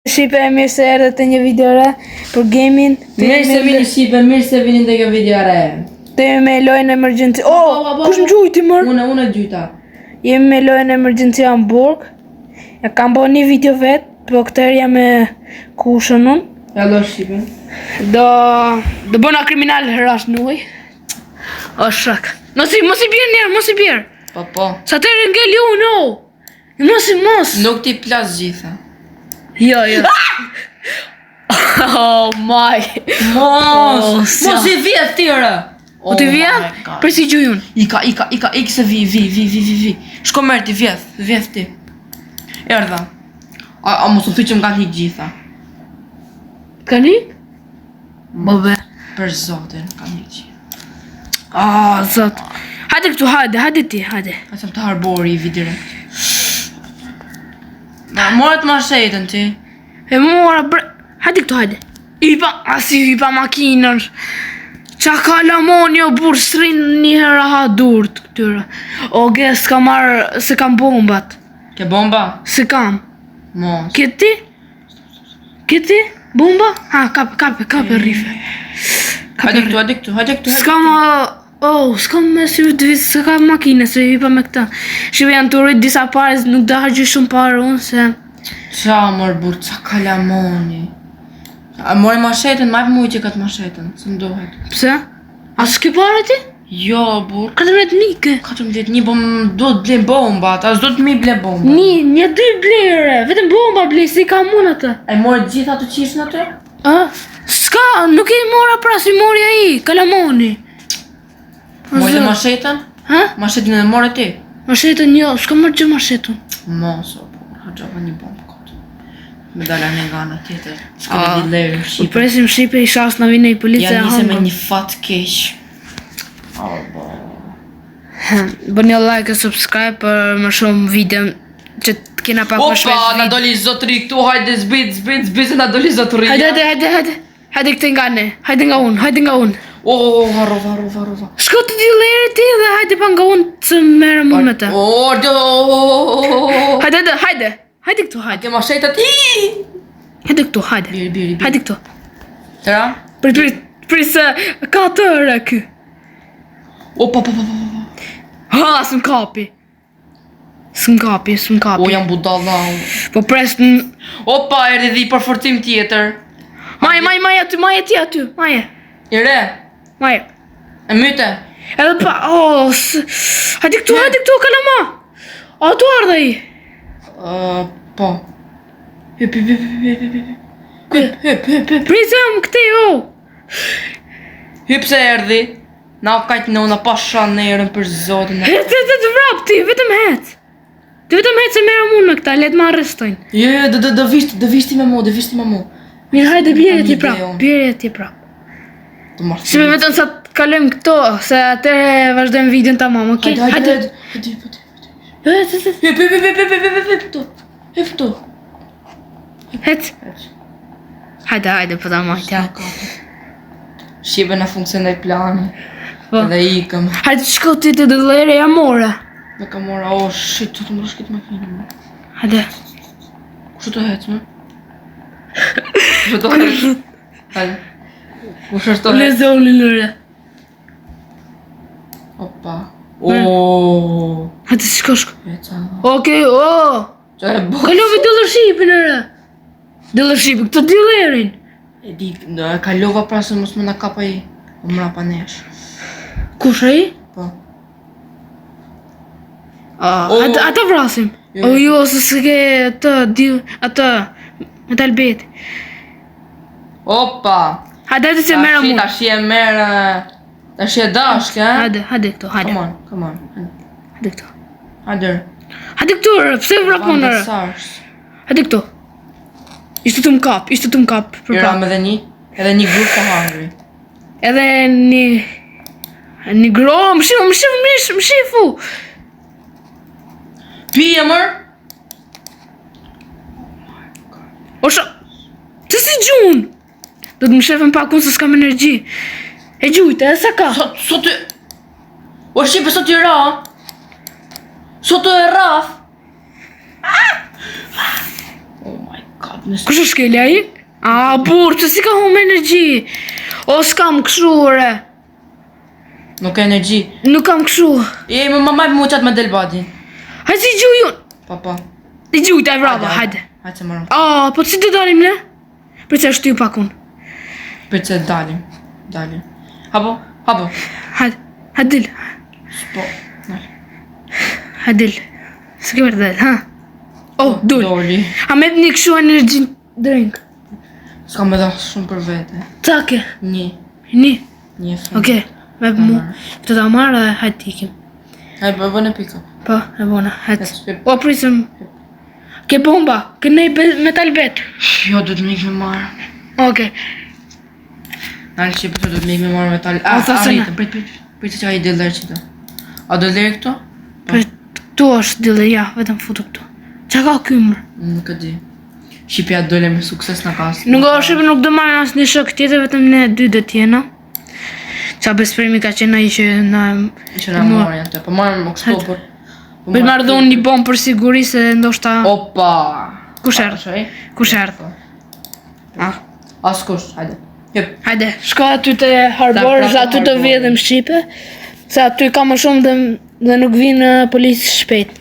Shqipe, mirë se erdhe të një video re për gaming. Mirë se vini Shqipe, mirë se vini të kjo video re. Jemi me lojën emergency. Kush më gjujti mër? Unë gjujta. Jemi me lojën emergency Hamburg. Ja kam bo një video vetë, po këtër jam me kushën unë. Alo Shqipe. Do bëna kriminal herash në uj. O shak. Mos i bjerë njerë, mos i bjerë. Po. Sa të ngell ju, no. Mos. Nuk ti plas gjitha. Jo. Oh my. Mos i vjet tjera. O të vjet? Për si gjuj unë. Ika se vi. Shko merë ti vjet ti. Erdha. A mos u fiqëm ka lik gjitha. Ka lik? Bobe. Për zotin, ka lik gjitha. Zot. Hajde këtu, hajde ti. Asëm të harbori i vidire. Morat ma shetën ti. E mora bre. Hajde këtu, hajde. Hypa makinën. Qa ka lamoni o burë srin njëherë ha durët këtyre. O ge, s'ka marrë, se kam bombat. Ke bomba? Se kam. Mos. Këti? Bomba? Ha, kape rife. Hajde këtu. S'kam me si vëtë visë, s'ka makine, se hypa me këta. Shqive janë të rritë disa pare, nuk da hargjë shumë pare unë, se... Qa mërë burë, qa kalamoni. Mori mashetën, majpë mujë që këtë mashetën, se më dohet. Pse? A s'ke pare ti? Jo, burë. 14 nike. 14, një do të blej bombat, as do të mi blej bomba. Një dy blejre, vetëm bomba blej, si ka mund atë. E mori gjitha të qishën atë? S'ka, nuk e mora pra, si mori aji, kalamoni. Mori dhe mashetën? Mashetën e mori ti? Mashetën jo, s'ka mërë gjë mashetën. Mos, o burë, haqava një bombë këtë. Me dala një nga në tjetër, s'ka me dilerë në Shqipe. U presim Shqipe, i shas në vine i policia e Ja nise me hangër. një fat keq. Bërë një like e subscribe për më shumë video që t'kena pak më shpejt Opa, video. na doli zotëri këtu, hajde zbit, na doli zotëri. Hajde këtë nga ne, hajde nga unë. Harova. Shko të dilere ti dhe hajde pa nga unë të merë mund me të. Hajde këtu, hajde. Ke mashetët ti. Hajde këtu, hajde. Biri. Hajde këtu. Tëra? Pri se ka të ërë kë. Opa. S'm kapi. S'm kapi. O, jam budalla. Po pres në... Opa, erdi dhe i përfortim tjetër. Maje ti aty. I re? Maje. E myte? Edhe pa... Hajde këtu, kalama. A tu ardhe i. Po. Hyp. Prizëm këti, Hyp se erdi. Na kajtë në una pasha në erën për zotin. Të vrap ti, vetëm hec. Ti vetëm hec se merë mund me këta, letë ma arrestojnë. Jo, do vishti me mu. Mirë, hajde, bjerje ti prap. Shime vetëm sa të kalem këto, se atëre vazhdojmë videon ta mamë, okej? Hajde. Hyp tu. Hec. Hajde, për ta majtja. Shqipe në funksionoj plani. Po. Edhe ikëm. Hajde shko ti të dëllere, ja more. Me ka mora, shit, të më rëshkit makinë. Hajde. Kushu të hec, me? Hajde. Kushu është të hec? Leze u lëre. Opa. Hajde shko. Heca. Okej, Qa e bo? kalove dëllërshipin ere. Dëllërshipin, këtë dillerin. E di, kalova pra se mos më na kapa i. O mrapa nesh. Kush e i? Po. Ata vrasim. Jo, se s'ke atë, me talbeti. Opa. Hajde se merë mund. Tashi e merë. Tashi e dashke, Hajde këtu, hajde. Come on. Hajde këtu. Hajde. Këtu, pse vrapon ere? Hajde këtu. Ishte të më kap. Ira me edhe një grup të hangri. Edhe një gro, më shifu. Pije mër? Të si gjun? Do të më shefën pak unë se s'kam energji. E gjujtë, edhe sa ka? Sot e... O Shqipe, sot i ra? Sot e raf? Oh my god, Kush është keli ai? A, burr, që si ka humë energji? O, s'kam këshu, re. Nuk ka energji. Nuk kam këshu. Më mu qatë me del badi. Hajde si gjuj unë. Pa. I gjuj, taj bravo, hajde. Hajde se marrëm. A, po si të dalim ne? Për që është ty pak unë. Për që dalim. Habo. Hajde, hajde dil. Po. Hajde dil. Së ke vërë del, ha? Oh, dul. Doli. A me një këshu energji drink. S'ka me dha shumë për vete. Take. Një shumë. Okej, me mu. Të ta marrë dhe hajde t'ikim. Hajde, bëne pika. Po, e bona, hajde. Hajde. O, prisëm. Ke bomba, ke nej metal bet. Jo, du të m'ik me marrë. Okej. Nalë që përse du të m'ik me marrë metal. O, thasëna. Prit që ai diller që ta. A do lerë këto? Për tu është dille, ja, vetëm futu këtu. Qa ka kymër? Nuk e di. Shqipja dole me sukses në kasë. Nuk o Shqipë nuk do marrë asë një shok tjetër, vetëm ne dy dhe tjena. Qa besprimi ka qena i që na... Që na marrë janë të, po marrë më kështu, por... Për marrë dhe unë një bomë për siguri se ndoshta... Opa! Kush erdhë? Kush erdhë? As kush, hajde. Jep. Hajde, shko aty të Harbor, se aty të vjedhëm Shqipe. Se aty ka më shumë dhe nuk vinë policë shpejt.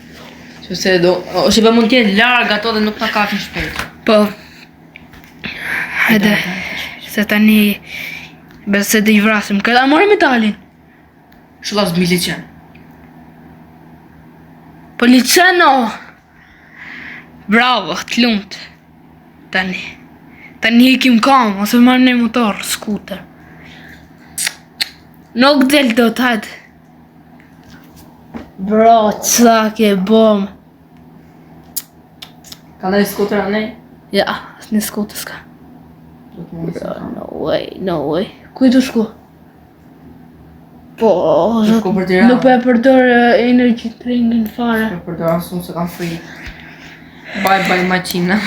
Se do... Shqipe mund t'jenë largë ato dhe nuk ta kafin shpejt. Po. Hajde. Se tani... Besë dhe i vrasim. Këta mori metalin. Shullas milicen. Policeno! Bravo, të lumt. Tani ikim kam, ose marrë një motor, skuter. Nuk del do të hajde. Bro, ca ke bom. Ka në skuter a nej? Ja, asë një skuter s'ka. Bro, no way. Kuj të shku? Po, Shku për Tiranë. nuk e përdor energy drinkin fare. Për përdor asë unë se kam free. Bye maqina.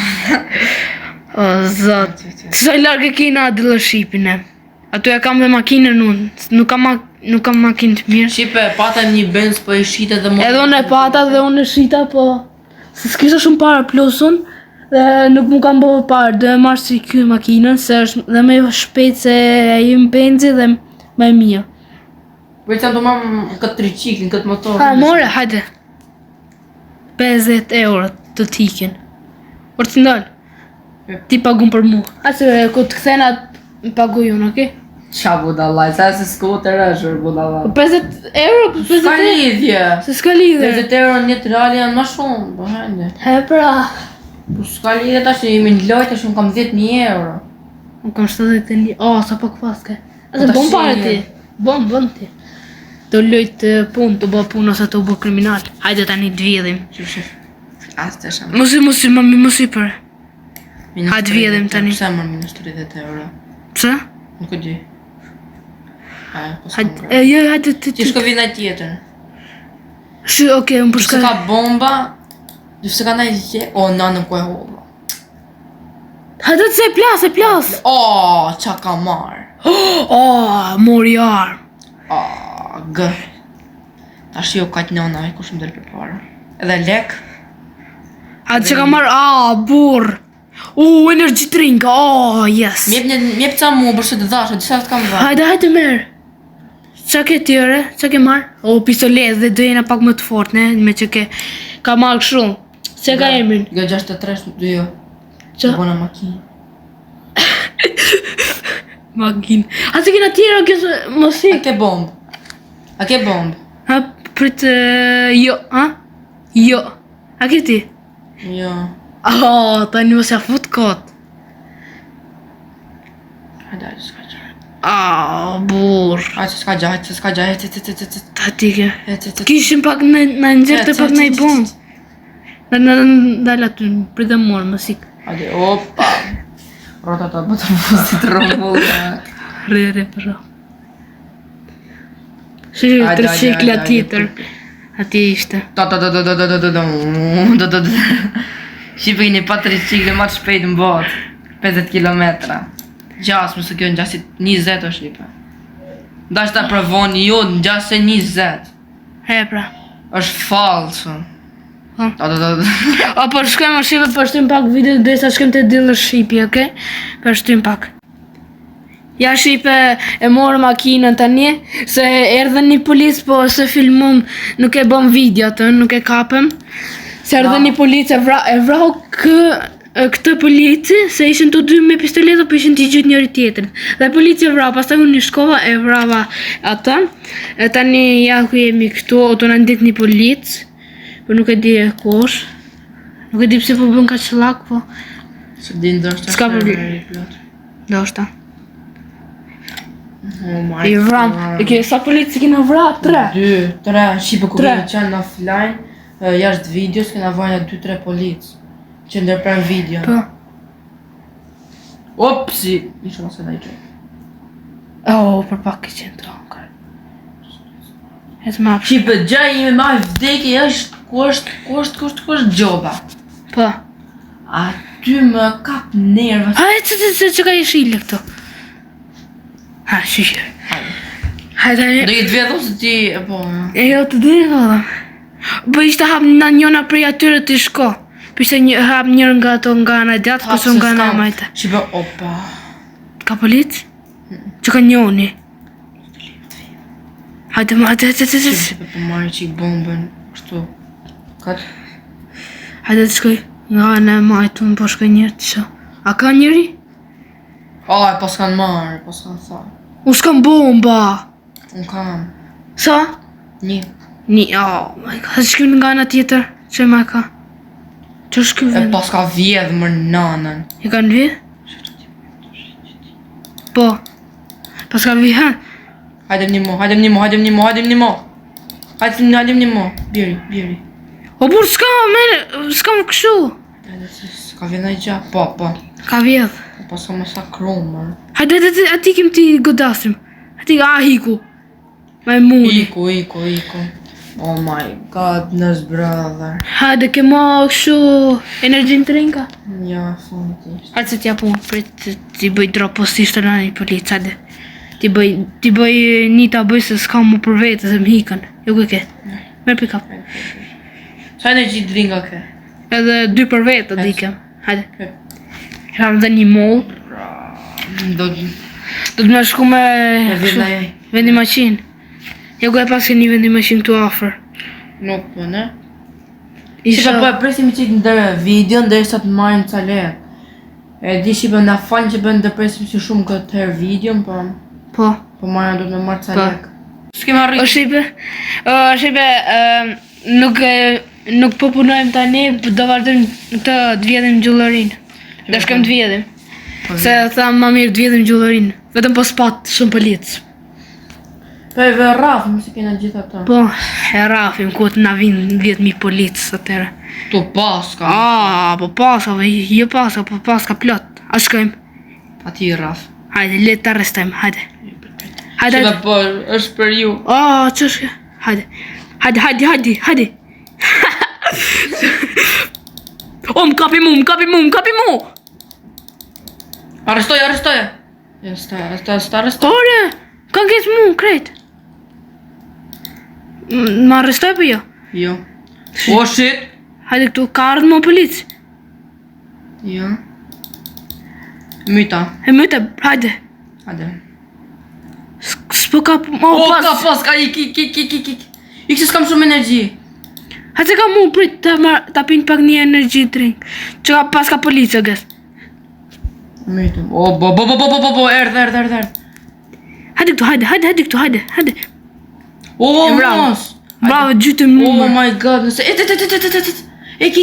O, zot. Kësaj largë e kina dealershipin e. Ato ja kam dhe makinën unë. Nuk kam makinë të mirë. Shqipe, pata një benz po e shite dhe më... Edhe unë e pata dhe unë e shita, po... Se s'kisha shumë para plus unë. Dhe nuk mu kam bëhë parë, dhe marrë si kjo makinën, se është dhe me shpejt se e im benzi dhe me mirë. Për që do marrë këtë triciklin, këtë motor. Ha, more, hajde. 50 euro të tikin. Por të ndalë. Ti pagun për mu. Ase, ku të këthena, më paguj unë, okej? Qa budallaj, sa se skuter është budallaj. 50 euro, 50 Ska euro. lidhje. Se s'ka lidhe. 50 euro në jetë reali janë ma shumë, po hajde. He, pra. Po s'ka lidhje ta që jemi në lojtë, shumë kam 10.000 euro. Unë kam 70.000. O, sa pak paske. Ase, Ta bom pare ti. shije. Bom ti. Të lojtë punë, të bë punë ose të bë kriminal. Hajde tani të vjedhim. Shif. As të shumë. Mos i për. Hajde vjedhim tani. Pse më minus 30 euro? Pse? Nuk e di. Po s'ka Hajde, më. jo, hajde të Ti shko vina tjetër. Okej, unë Se përshka... ka bomba, se ka naj gje... O, në ku e hova. Hajde të se plas. O, qa ka marrë. O, mori armë. O, gë. Ta shi jo kajt nëna, i kush më del për para. Edhe lek. Hajde që ka marrë, burr. Energy drink, yes. Mjep ca mu, përse të dhashe, disa të kam dha. Hajde merë. Qa ke tjere? Qa ke marrë? Pistolet dhe dojena pak më të fort, ne? Me që ka marrë shumë. Se ka emrin? Gë 63, du jo. Qa? Bona makinë. Makin. A se kena tjera kësë A mosik? ke bomb? A ke bomb? Ha, prit, jo, ha? Jo. A ke ti? Jo. Tani mos ja fut kot. Hajde, s'ka gjë. Burr. Hajde, s'ka gjë, Ta ti ke. hajde. Kishim pak në nxertë pak në i bom. Në dal aty, pritë morë mësik. Hajde, opa. Rota ta bëtë më si të rëmbullë. Re, përra. Shë tricikla tjetër. Ati ishte. Shqipe i një pa tricikle ma të shpejt në botë. 50 kilometra. Gjas, mësë kjo në gjasit 20 o Shqipe. Da që ta provoni, jo në gjasit 20. He pra. është falsë. Po shkojmë shipe për shtym pak video dhe sa shkojmë te dillë shipi, okay? Për shtym pak. Ja shipe e morë makinën tani, se erdhën një policë, po se filmum nuk e bëm video atë, nuk e kapëm. Se erdhën një policë e vrau këtë policë, se ishin të dy me pistoletë, po ishin t'i gjyt njëri tjetrin. Dhe polici e vrau, pastaj unë një shkova e vrava atë. E tani ja ku jemi këtu, o të në ndit një policë, po nuk e di e kush. Nuk e di pse po bën kaq llak, po. Se di ndoshta. S'ka problem. Ndoshta. Oh my I vram, e ke sa policë kena vra? 3. 3, shipe ku kemi qenë offline, jashtë videos kena vajna 2-3 policë. Që ndërpran video. Po. Opsi! Isha mos e da I gjë. Për pak e qenë tronkër. E të mapë. Shipe, gjaj ime ma vdekje është kusht gjoba. Po. A ty më kap nervës. Që ka i shile këto? Ha, shishir. Hajde. Do jetë vedhëm se ti, po... E jo të dhe vëllëm. Po ishte hap në njona prej atyre të shko. Po ishte hap njërë nga ato nga në djatë, kësë nga në majte. Shipe, opa. Ka policë? Që ka njoni? Hajde. Shipe, po marri qik bombën, kështu. Katë? Hajde të shkoj nga në majtë, unë po shkoj njërë të shë. A ka njëri? Aj, po s'kan marrë, po s'kan tha. Unë s'kam bomba. Unë kam. Sa? 1. Oh my god, hajde shkojmë nga në tjetër, që ma ka? Që shkoj E vend? po s'ka vjedhë më nanën. E kanë vjedhë? Po. Po s'ka vjedhë? Hajdem një mo. Bjeri. O bur s'kam kështu. S'ka vjedhë në I gja, po. Ka vjedhë. Po s'ka më sa krumër. Hajde, ati kem ti godasim. Ati hiku. Ma e muni. Iku. Oh my godness, brother. Hajde, ke mo kështu energjin të rinka. Ja, fundisht. Hajde se t'ja punë, prit t'i bëj drop postisht të nani policë, hajde. T'i bëj një ta bëj se s'ka mu për vetë se m'hikën. Jo ke. Merë pick-up. Sa energji dringa ke? Edhe 2 për vetë të dikem. Hajde. Kam dhe një mall. Do të më shku me vendi maqinë. Jo ku e pas ke një vendi maqinë këtu afër. Nuk po, ne? Shipa po e presim qik ndër video, ndërsa të marrim ca letë. E di shipa na falë që bën të presim si shumë këtë herë video, po... Po. Po marrë do të me marrë ca lekë. S'kem arrit. Shipe, nuk po punojmë tani, do vazhdojmë të vjedhim gjullërinë. Dhe shkem të vjedhim. Se thamë ma mirë të vjedhim gjullërinë. Vetëm po s'pat shumë policë. Po e rafim se kena gjitha ta. Po, e rafim ku të na vinë 10.000 policë atëre. Tu paska. Po paska, jo paska, po paska plot. A shkojmë? A ti raf. Hajde, le të arrestojmë, hajde. Shiva po, është për ju. Që shke? Hajde. Më kapi mu! Arrestoje! Arrestoje! Ore, kanë kesh mu, krejt. Më arrestoj për jo? Jo. Oh shit! Hajde këtu, ka ardhë më policë. Jo. Myta. Hajde. Hajde. S'po ka pas. Ka pas, ka ik. Ik se s'kam shumë energji. Hajde ka mu, prit, ta pinë pak një energji drink. Që ka pas ka policë, gës. Myta. Bo, erdhe. Hajde këtu, hajde. Mos! Bravo, gjytëm mu. Oh my god, nëse... Ik.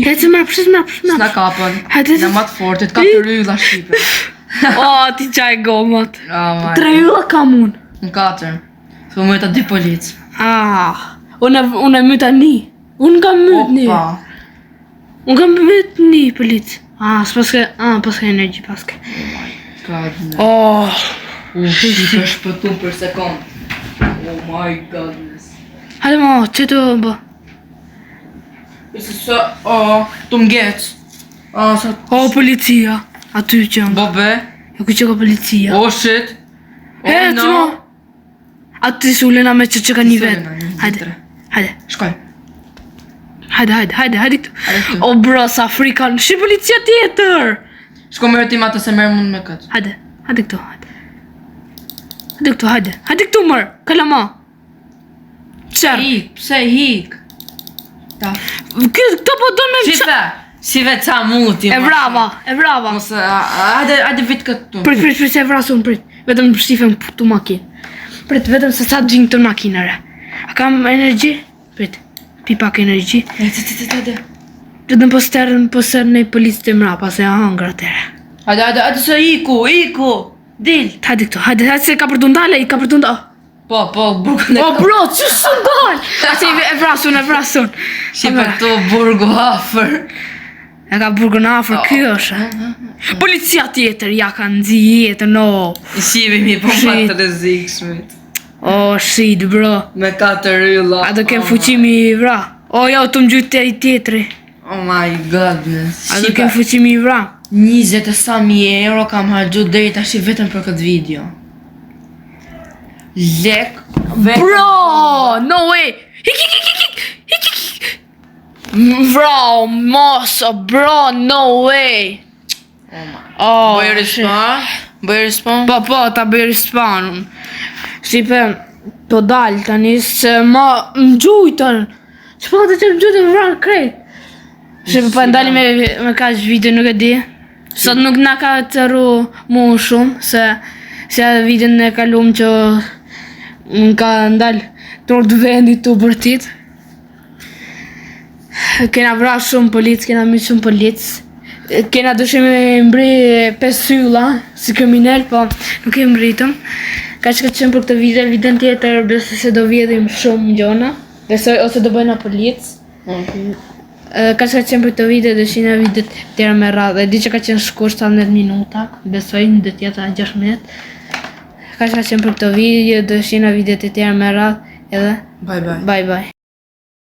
Hajde mrap. S'na kapën. Në matë fortit, ka të rylla Shqipe. Ti qaj gomat. Oh my 3 ylla kam unë. Në 4. Thu mëjta 2 policë. Unë e myta 1. Unë kam myt 1. Unë kam myt 1 policë. Paske energji, paske. Oh my god. Shqipe shpëtu për sekund. Oh my godness. Hajde ma, që të bë? Tu m'gec. Policia. Aty që nga. Bobe. Jo ku që ka policia. Oh shit. No. Aty sulena me që ka një vet. Sulena, një, Hajde. tre. Hajde. Shkoj. Hajde këtu. këtu. O bros Afrikan, shi policia tjetër. Shko me rëtim ato se merë mund me këtë. Hajde këtu, hajde këtu mërë, kalama. Qërë. Pse hik? Ta. Këto po do me Shife, shive ca muti. E vrava. Mos, hajde vit këtu. Prit, se e vrasun, prit. Vetëm shtifem të makinë. Prit, vetëm se sa gjingë të makinare. A kam energji? Prit, pi pak energji. Hajde. Vetëm po stërnë në policë të mrapa, se a hangra tere. Hajde se iku. Dil. Hajde këtu, hajde se ka për të ndale, i ka për të ndale. Po, burgun e O bro, që së ndale? Ase e vrasun. Shipe këtu burgu afer. E ka burgun afër, kjo është. Policia tjetër, ja ka nëzi jetër, no. I shivimi po Shit. pak të rezikshmit. O, shit, bro. Me 4 rylla. A do kem fuqimi i vra. O, ja, të më gjytë të i tjetëri. Oh my godness. A do kem fuqimi i vra. 20 e sa mi euro kam hargju deri tash vetëm për këtë video. Lek. Bro, no way. Hik. Bro, moso, bro, no way. Oh, Bëj respawn? Po, ta bëj respawn. Shqipe, po dalë tani se ma më gjujtën. Që po të që më gjujtën vranë krejt. Shqipe, po ndali me kaq video, nuk e di. Sot nuk na ka të ru mu shumë, se videon e kalum që më ka ndalë tërë të vendit të bërtit. Kena vra shumë policë, kena mi shumë policë. Kena dushim e mbri 5 sylla, si kriminal, po nuk e mbritëm. Ka që qenë për këtë videon tjetër, besoj se do vjedhim shumë gjona. Besoj, ose do bëjna policë. Ka që qenë për këtë video, do shina video tjera me radhë. E di që ka qenë shkurt 17 minuta, besoj në dhe tjeta 16. Ka që qenë për këtë video, do shina video tjera me radhë, edhe Bye. bye.